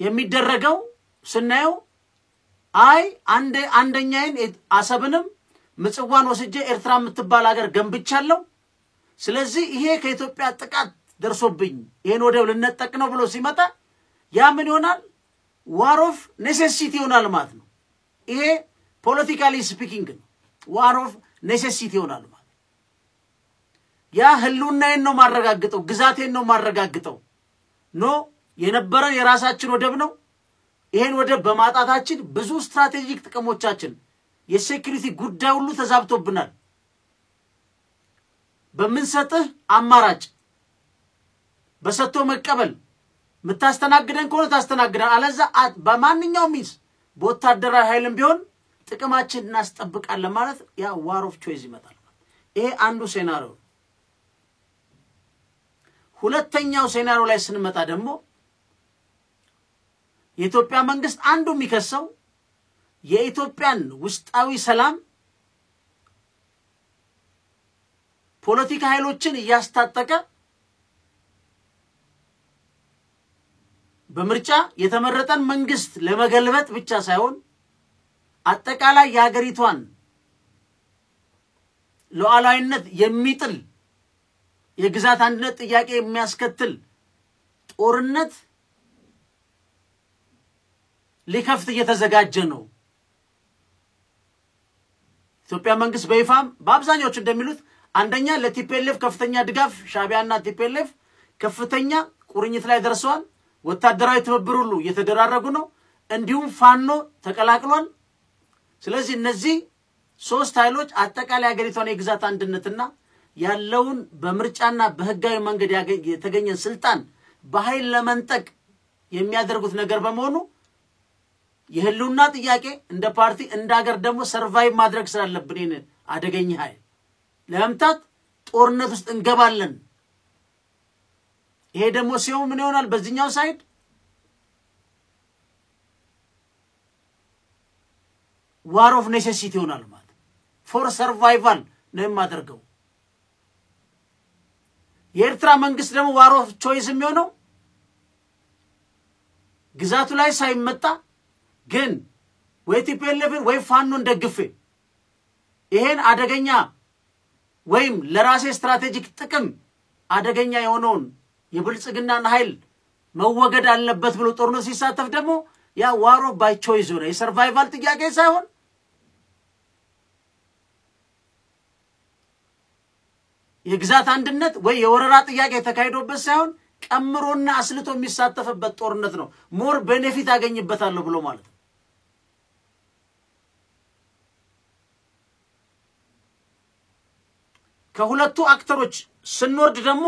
የሚደረገው ስናየው አይ አንደኛዬን አሰብንም ምጽዋን ወስጄ ኤርትራ የምትባል ሀገር ገንብቻለሁ፣ ስለዚህ ይሄ ከኢትዮጵያ ጥቃት ደርሶብኝ ይሄን ወደብ ልነጠቅ ነው ብሎ ሲመጣ ያ ምን ይሆናል? ዋር ኦፍ ኔሴሲቲ ይሆናል ማለት ነው። ይሄ ፖለቲካሊ ስፒኪንግ ነው። ዋር ኦፍ ኔሴሲቲ ይሆናል ማለት ያ ህልውናዬን ነው ማረጋግጠው፣ ግዛቴን ነው ማረጋግጠው ኖ የነበረን የራሳችን ወደብ ነው። ይሄን ወደብ በማጣታችን ብዙ ስትራቴጂክ ጥቅሞቻችን የሴኩሪቲ ጉዳይ ሁሉ ተዛብቶብናል። በመንሰጥህ አማራጭ በሰጥቶ መቀበል ምታስተናግደን ከሆነ ታስተናግደን፣ አለዛ በማንኛውም ሚስ በወታደራዊ ኃይልም ቢሆን ጥቅማችን እናስጠብቃለን ማለት ያ ዋር ኦፍ ቾይስ ይመጣል። ይሄ አንዱ ሴናሪዮ። ሁለተኛው ሴናሪዮ ላይ ስንመጣ ደግሞ የኢትዮጵያ መንግስት አንዱ የሚከሰው የኢትዮጵያን ውስጣዊ ሰላም ፖለቲካ ኃይሎችን ያስታጠቀ በምርጫ የተመረጠን መንግስት ለመገልበጥ ብቻ ሳይሆን አጠቃላይ የሀገሪቷን ሉዓላዊነት የሚጥል የግዛት አንድነት ጥያቄ የሚያስከትል ጦርነት ሊከፍት እየተዘጋጀ ነው። ኢትዮጵያ መንግስት በይፋም በአብዛኛዎቹ እንደሚሉት አንደኛ ለቲፒኤልኤፍ ከፍተኛ ድጋፍ ሻዕቢያና ቲፒኤልኤፍ ከፍተኛ ቁርኝት ላይ ደርሰዋል። ወታደራዊ ትብብር ሁሉ እየተደራረጉ ነው። እንዲሁም ፋኖ ተቀላቅሏል። ስለዚህ እነዚህ ሶስት ኃይሎች አጠቃላይ ሀገሪቷን የግዛት አንድነትና ያለውን በምርጫና በህጋዊ መንገድ የተገኘ ስልጣን በኃይል ለመንጠቅ የሚያደርጉት ነገር በመሆኑ የህልውና ጥያቄ እንደ ፓርቲ እንደ ሀገር ደግሞ ሰርቫይቭ ማድረግ ስላለብን ይሄን አደገኛ ኃይል ለመምታት ጦርነት ውስጥ እንገባለን። ይሄ ደግሞ ሲሆን ምን ይሆናል? በዚህኛው ሳይድ ዋር ኦፍ ኔሴሲቲ ይሆናል ማለት ፎር ሰርቫይቫል ነው የማደርገው። የኤርትራ መንግስት ደግሞ ዋር ኦፍ ቾይስ የሚሆነው ግዛቱ ላይ ሳይመጣ ግን ወይ ቲፒኤልኤፍን ወይ ፋኖን ደግፌ ይሄን አደገኛ ወይም ለራሴ ስትራቴጂክ ጥቅም አደገኛ የሆነውን የብልጽግናን ኃይል መወገድ አለበት ብሎ ጦርነት ሲሳተፍ ደግሞ ያ ዋር ኦፍ ባይ ቾይስ ነው። የሰርቫይቫል ጥያቄ ሳይሆን የግዛት አንድነት ወይ የወረራ ጥያቄ ተካሂዶበት ሳይሆን ቀምሮና አስልቶ የሚሳተፍበት ጦርነት ነው። ሞር ቤኔፊት አገኝበታለሁ ብሎ ማለት ነው። ከሁለቱ አክተሮች ስንወርድ ደግሞ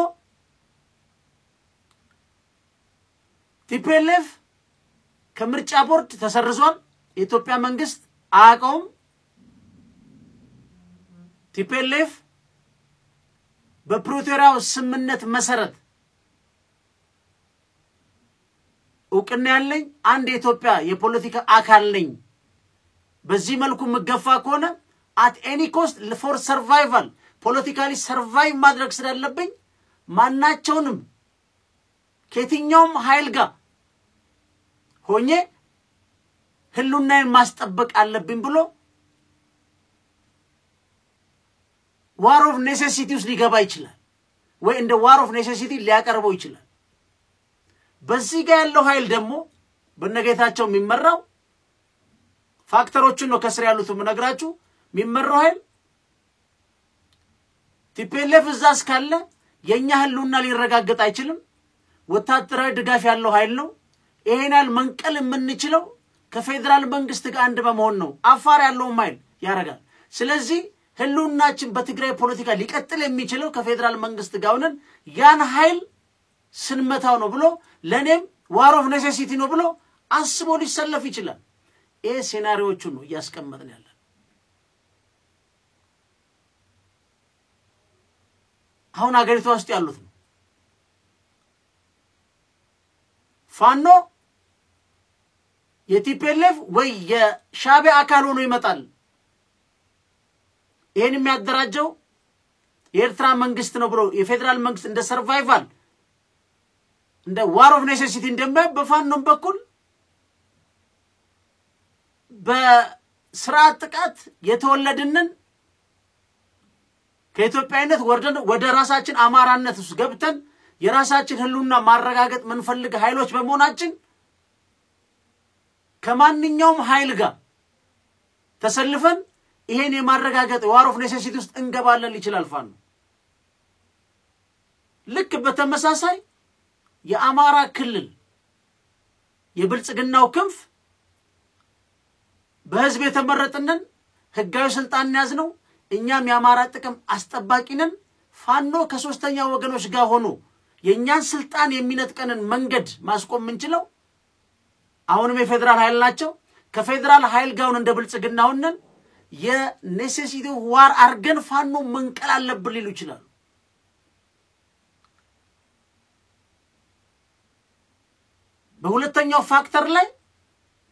ቲፒኤልኤፍ ከምርጫ ቦርድ ተሰርዟል። የኢትዮጵያ መንግስት አያውቀውም። ቲፒኤልኤፍ በፕሪቶሪያው ስምምነት መሰረት እውቅና ያለኝ አንድ የኢትዮጵያ የፖለቲካ አካል ነኝ። በዚህ መልኩ መገፋ ከሆነ at any cost for survival ፖለቲካሊ ሰርቫይቭ ማድረግ ስላለብኝ ማናቸውንም ከየትኛውም ኃይል ጋር ሆኜ ህልውናዬን ማስጠበቅ አለብኝ ብሎ ዋር ኦፍ ኔሴሲቲ ውስጥ ሊገባ ይችላል ወይ እንደ ዋር ኦፍ ኔሴሲቲ ሊያቀርበው ይችላል። በዚህ ጋር ያለው ኃይል ደግሞ በነጌታቸው የሚመራው ፋክተሮችን ነው ከስር ያሉት ምነግራችሁ የሚመራው ኃይል ቲፒኤልኤፍ እዛስ ካለ የኛ ህልውና ሊረጋገጥ አይችልም። ወታደራዊ ድጋፍ ያለው ኃይል ነው። ይሄናል መንቀል የምንችለው ከፌደራል መንግስት ጋር አንድ በመሆን ነው። አፋር ያለው ኃይል ያረጋል። ስለዚህ ህልውናችን በትግራይ ፖለቲካ ሊቀጥል የሚችለው ከፌደራል መንግስት ጋር ሆነን ያን ኃይል ስንመታው ነው ብሎ ለኔም ዋር ኦፍ ኔሴሲቲ ነው ብሎ አስቦ ሊሰለፍ ይችላል። ይሄ ሴናሪዮቹ ነው ያስቀመጥን ያለ። አሁን አገሪቷ ውስጥ ያሉት ነው። ፋኖ የቲፒኤልኤፍ ወይ የሻዕቢያ አካል ሆኖ ይመጣል። ይሄን የሚያደራጀው የኤርትራ መንግስት ነው ብሎ የፌደራል መንግስት እንደ ሰርቫይቫል እንደ ዋር ኦፍ ኔሴሲቲ እንደማይ በፋኖም በኩል በስርዓት ጥቃት የተወለድንን ከኢትዮጵያዊነት ወርደን ወደ ራሳችን አማራነት ውስጥ ገብተን የራሳችን ህልውና ማረጋገጥ መንፈልግ ኃይሎች በመሆናችን ከማንኛውም ኃይል ጋር ተሰልፈን ይሄን የማረጋገጥ ዋር ኦፍ ኔሴሲቲ ውስጥ እንገባለን ይችላል ፋኖ። ልክ በተመሳሳይ የአማራ ክልል የብልጽግናው ክንፍ በህዝብ የተመረጥነን ህጋዊ ስልጣን ያዝነው እኛም የአማራ ጥቅም አስጠባቂ ነን። ፋኖ ከሶስተኛ ወገኖች ጋር ሆኖ የኛን ስልጣን የሚነጥቀንን መንገድ ማስቆም እንችለው አሁንም የፌደራል ኃይል ናቸው። ከፌደራል ኃይል ጋር እንደ ብልጽግና ሆነን የኔሴሲቲ ዋር አርገን ፋኖ መንቀል አለብን ሊሉ ይችላል። በሁለተኛው ፋክተር ላይ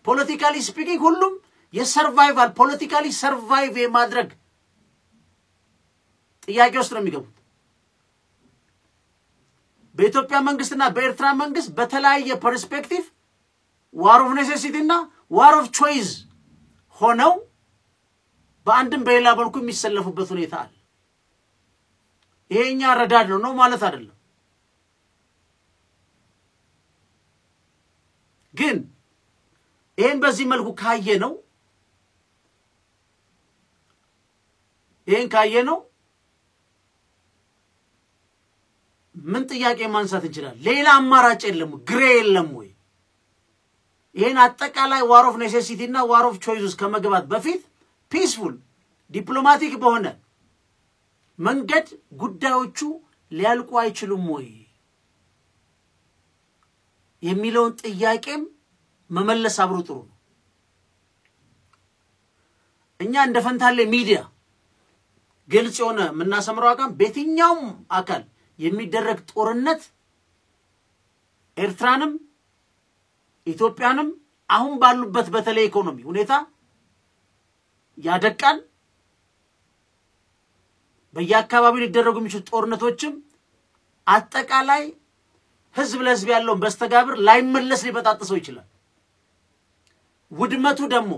ፖለቲካሊ ስፒኪንግ ሁሉም የሰርቫይቫል ፖለቲካሊ ሰርቫይቭ የማድረግ ጥያቄ ውስጥ ነው የሚገቡት። በኢትዮጵያ መንግስትና በኤርትራ መንግስት በተለያየ ፐርስፔክቲቭ ዋር ኦፍ ኔሴሲቲ እና ዋር ኦፍ ቾይስ ሆነው በአንድም በሌላ በኩል የሚሰለፉበት ሁኔታ አለ። ይሄኛ ረዳድ ነው ማለት አይደለም። ግን ይሄን በዚህ መልኩ ካየነው ምን ጥያቄ ማንሳት እንችላለን? ሌላ አማራጭ የለም? ግሬ የለም ወይ? ይሄን አጠቃላይ ዋር ኦፍ ኔሴሲቲ እና ዋር ኦፍ ቾይስ ከመግባት በፊት ፒስፉል ዲፕሎማቲክ በሆነ መንገድ ጉዳዮቹ ሊያልቁ አይችሉም ወይ የሚለውን ጥያቄም መመለስ አብሮ ጥሩ ነው። እኛ እንደ ፈንታሌ ሚዲያ ግልጽ የሆነ ምናሰምረው አቋም በየትኛውም አካል የሚደረግ ጦርነት ኤርትራንም ኢትዮጵያንም አሁን ባሉበት በተለይ ኢኮኖሚ ሁኔታ ያደቃል። በየአካባቢው ሊደረጉ የሚችሉ ጦርነቶችም አጠቃላይ ህዝብ ለህዝብ ያለውን በስተጋብር ላይመለስ ሊበጣጥሰው ይችላል። ውድመቱ ደግሞ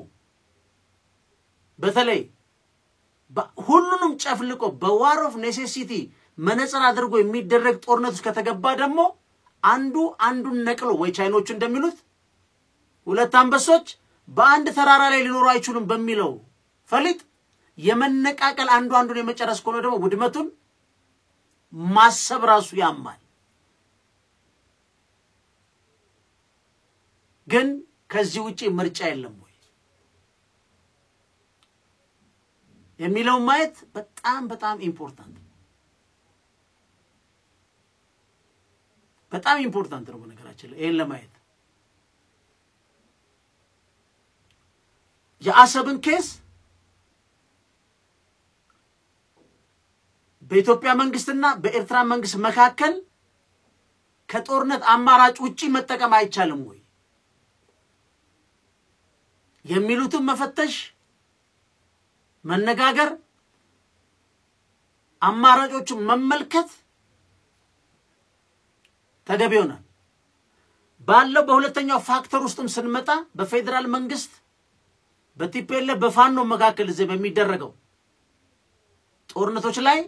በተለይ ሁሉንም ጨፍልቆ በዋር ኦፍ ኔሴሲቲ መነጽር አድርጎ የሚደረግ ጦርነት ውስጥ ከተገባ ደግሞ አንዱን ነቅሎ ወይ ቻይኖቹ እንደሚሉት ሁለት አንበሶች በአንድ ተራራ ላይ ሊኖሩ አይችሉም በሚለው ፈሊጥ የመነቃቀል አንዱን የመጨረስ ከሆነ ደግሞ ውድመቱን ማሰብ ራሱ ያማል። ግን ከዚህ ውጪ ምርጫ የለም ወይ የሚለው ማየት በጣም ኢምፖርታንት ነው በነገራችን ላይ ይሄን ለማየት የአሰብን ኬስ በኢትዮጵያ መንግስትና በኤርትራ መንግስት መካከል ከጦርነት አማራጭ ውጪ መጠቀም አይቻልም ወይ የሚሉትን መፈተሽ መነጋገር አማራጮቹን መመልከት ተገቢ ይሆናል። ባለው በሁለተኛው ፋክተር ውስጥም ስንመጣ በፌደራል መንግስት በቲፒኤልኤፍ በፋኖ መካከል እዚህ በሚደረገው ጦርነቶች ላይ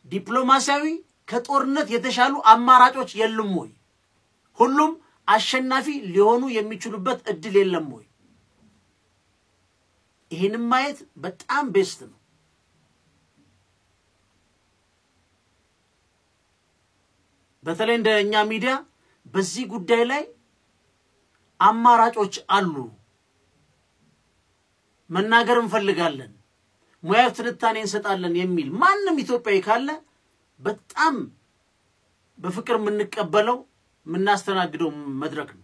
ዲፕሎማሲያዊ ከጦርነት የተሻሉ አማራጮች የሉም ወይ? ሁሉም አሸናፊ ሊሆኑ የሚችሉበት እድል የለም ወይ? ይሄንን ማየት በጣም ቤስት ነው። በተለይ እንደኛ ሚዲያ በዚህ ጉዳይ ላይ አማራጮች አሉ መናገር እንፈልጋለን ሙያው ትንታኔ እንሰጣለን የሚል ማንንም ኢትዮጵያዊ ካለ በጣም በፍቅር ምንቀበለው ምናስተናግደው መድረክ ነው።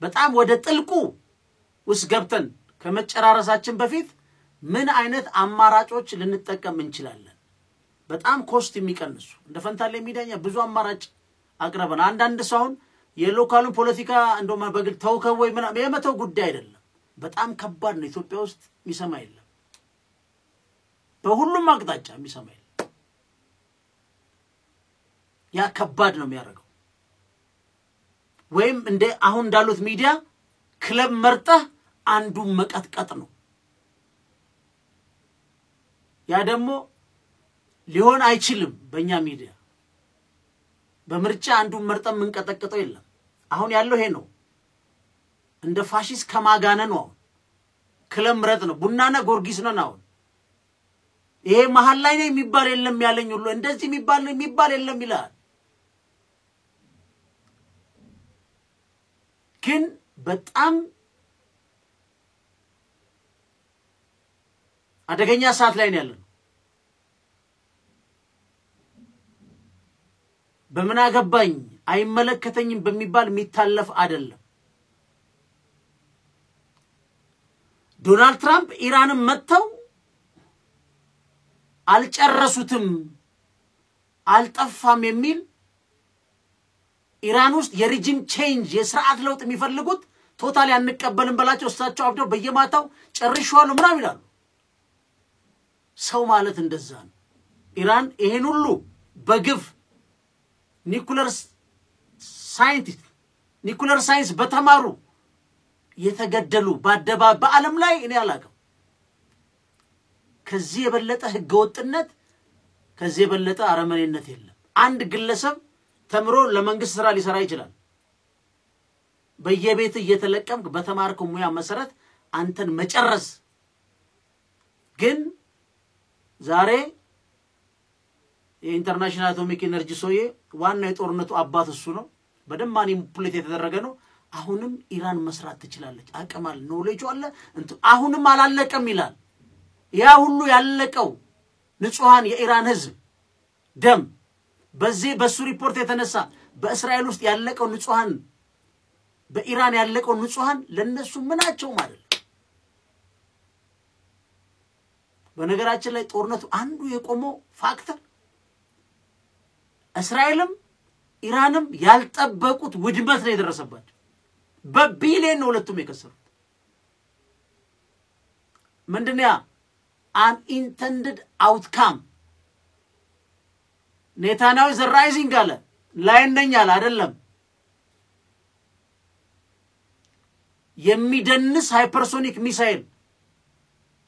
በጣም ወደ ጥልቁ ውስጥ ገብተን ከመጨራረሳችን በፊት ምን አይነት አማራጮች ልንጠቀም እንችላለን? በጣም ኮስት የሚቀንሱ እንደ ፈንታሌ ሚዲያኛ ብዙ አማራጭ አቅርበን አንዳንድ ሰውን የሎካሉን ፖለቲካ እንደውም በግል ተውከው ወይ ምናምን የመተው ጉዳይ አይደለም። በጣም ከባድ ነው። ኢትዮጵያ ውስጥ የሚሰማ የለም። በሁሉም አቅጣጫ የሚሰማ የለም። ያ ከባድ ነው የሚያደርገው። ወይም እንደ አሁን እንዳሉት ሚዲያ ክለብ መርጠህ አንዱን መቀጥቀጥ ነው። ያ ደግሞ ሊሆን አይችልም። በእኛ ሚዲያ በምርጫ አንዱን መርጠን ምንቀጠቅጠው የለም። አሁን ያለው ይሄ ነው። እንደ ፋሺስት ከማጋነ ነው። ክለብ ምረጥ ነው። ቡናና ጎርጊስ ነው ነው። ይሄ መሃል ላይ ነው የሚባል የለም ያለኝ ሁሉ እንደዚህ የሚባል የለም ይላል። ግን በጣም አደገኛ ሰዓት ላይ ነው ያለው። በምን አገባኝ አይመለከተኝም በሚባል የሚታለፍ አይደለም። ዶናልድ ትራምፕ ኢራንን መተው አልጨረሱትም አልጠፋም የሚል ኢራን ውስጥ የሪጂም ቼንጅ የሥርዓት ለውጥ የሚፈልጉት ቶታሊ አንቀበልም በላቸው እሳቸው አብደው በየማታው ጨርሻሉ ምናምን ይላሉ። ሰው ማለት እንደዛ ነው። ኢራን ይሄን ሁሉ በግፍ ኒኩለር ሳይንስ በተማሩ የተገደሉ በዓለም ላይ እኔ አላውቅም ከዚህ የበለጠ ህገወጥነት ከዚህ የበለጠ አረመኔነት የለም አንድ ግለሰብ ተምሮ ለመንግስት ስራ ሊሰራ ይችላል በየቤት እየተለቀምክ በተማርከው ሙያ መሰረት አንተን መጨረስ ግን ዛሬ የኢንተርናሽናል አቶሚክ ኤነርጂ ሶዬ ዋና የጦርነቱ አባት እሱ ነው በደም ማኒፑሌት የተደረገ ነው አሁንም ኢራን መስራት ትችላለች አቀማል ኖሌጅ አለ አሁንም አላለቀም ይላል ያ ሁሉ ያለቀው ንጹሃን የኢራን ህዝብ ደም በሱ ሪፖርት የተነሳ በእስራኤል ውስጥ ያለቀው ንጹሃን በኢራን ያለቀው ንጹሃን ለነሱ ምናቸው ማለት በነገራችን ላይ ጦርነቱ አንዱ የቆመው ፋክተር እስራኤልም ኢራንም ያልጠበቁት ውድመት ነው የደረሰባቸው በቢሊየን ነው ሁለቱም የከሰሩት ምንድነው unintended outcome ኔታንያሁ ዘ ራይዚንግ አለ ላይነኛል አይደለም የሚደንስ ሃይፐርሶኒክ ሚሳኤል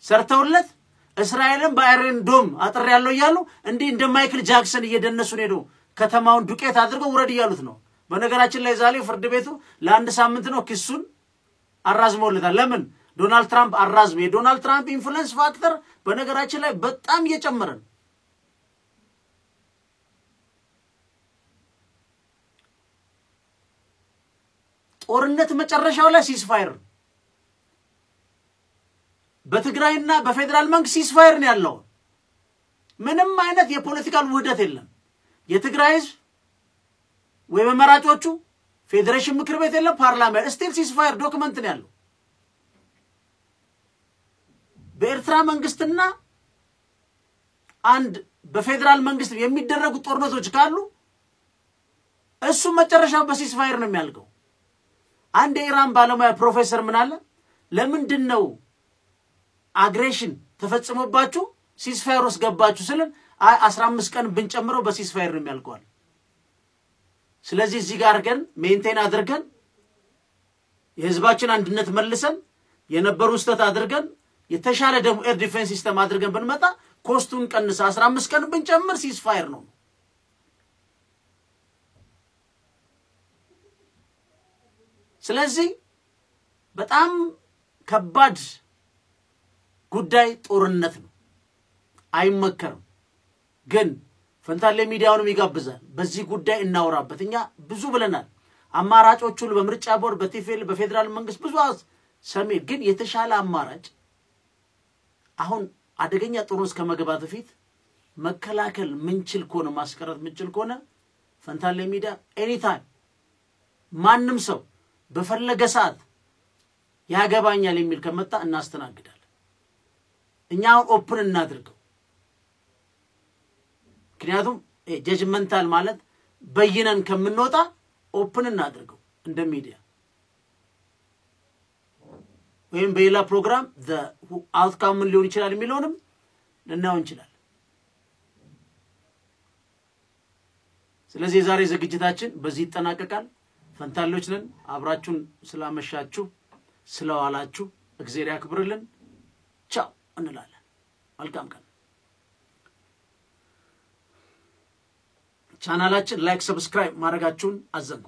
ሰርተውለት እስራኤልን በአይረን ዶም አጥር ያለው ይያሉ እንዴ እንደ ማይክል ጃክሰን እየደነሱ ነው ከተማውን ዱቄት አድርገው ወረድ ይያሉት ነው በነገራችን ላይ ዛሬ ፍርድ ቤቱ ለአንድ ሳምንት ነው ክሱን አራዝመውለታል ለምን ዶናልድ ትራምፕ አራዝመ የዶናልድ ትራምፕ ኢንፍሉዌንስ ፋክተር በነገራችን ላይ በጣም እየጨመረ ነው ጦርነት መጨረሻው ላይ ሲስፋየር በትግራይና በፌደራል መንግስት ሲስፋየር ነው ያለው ምንም አይነት የፖለቲካል ውህደት የለም የትግራይ ህዝብ ወይ በመራጮቹ ፌደሬሽን ምክር ቤት የለም ፓርላሜንት ስቲል ሲስፋየር ዶክመንት ነው ያለው በኤርትራ መንግስትና አንድ በፌደራል መንግስት የሚደረጉ ጦርነቶች ካሉ እሱ መጨረሻው በሲስፋየር ነው የሚያልቀው አንድ የኢራን ባለሙያ ፕሮፌሰር ምን አለ ለምንድነው አግሬሽን ተፈጽሞባችሁ ሲስፋየር ውስጥ ገባችሁ ስለን 15 ቀን ብንጨምረው በሲስፋየር ነው የሚያልቀው ስለዚህ እዚህ ጋር አድርገን ሜንቴን አድርገን የህዝባችን አንድነት መልሰን የነበሩ ስተት አድርገን የተሻለ ደግሞ ኤር ዲፌንስ ሲስተም አድርገን ብንመጣ ኮስቱን ቀንስ 15 ቀን ብንጨምር ሲስፋየር ነው ስለዚህ በጣም ከባድ ጉዳይ ጦርነት ነው አይመከርም ግን ፈንታሌ ሚዲያውንም ይጋብዛል በዚህ ጉዳይ እናወራበት እኛ ብዙ ብለናል አማራጮቹን በምርጫ ቦርድ በቲፌል በፌደራል መንግስት ብዙ ሰሜት ግን የተሻለ አማራጭ አሁን አደገኛ ጦርነት ከመገባት በፊት መከላከል ምንችል ኮነ ማስቀረት ምንችል ኮነ ፈንታሌ ሚዲያ ኤኒ ታይም ማንንም ሰው በፈለገ ሰዓት ያገባኛል የሚል ከመጣ እናስተናግዳለን እኛው ኦፕን እናድርገው ምክንያቱም ጀጅመንታል ማለት በይነን ከምንወጣ ኦፕን እናድርገው እንደ ሚዲያ ወይም በሌላ ፕሮግራም the outcome ምን ሊሆን ይችላል የሚለውንም ልናው እንችላለን ስለዚህ ዛሬ ዝግጅታችን በዚህ ይጠናቀቃል ፈንታሎች ነን አብራችሁን ስላመሻችሁ ስለዋላችሁ እግዚአብሔር ያክብርልን ቻው እንላለን መልካም ቀን ቻናላችን ላይክ ሰብስክራይብ ማድረጋችሁን አዘንጉ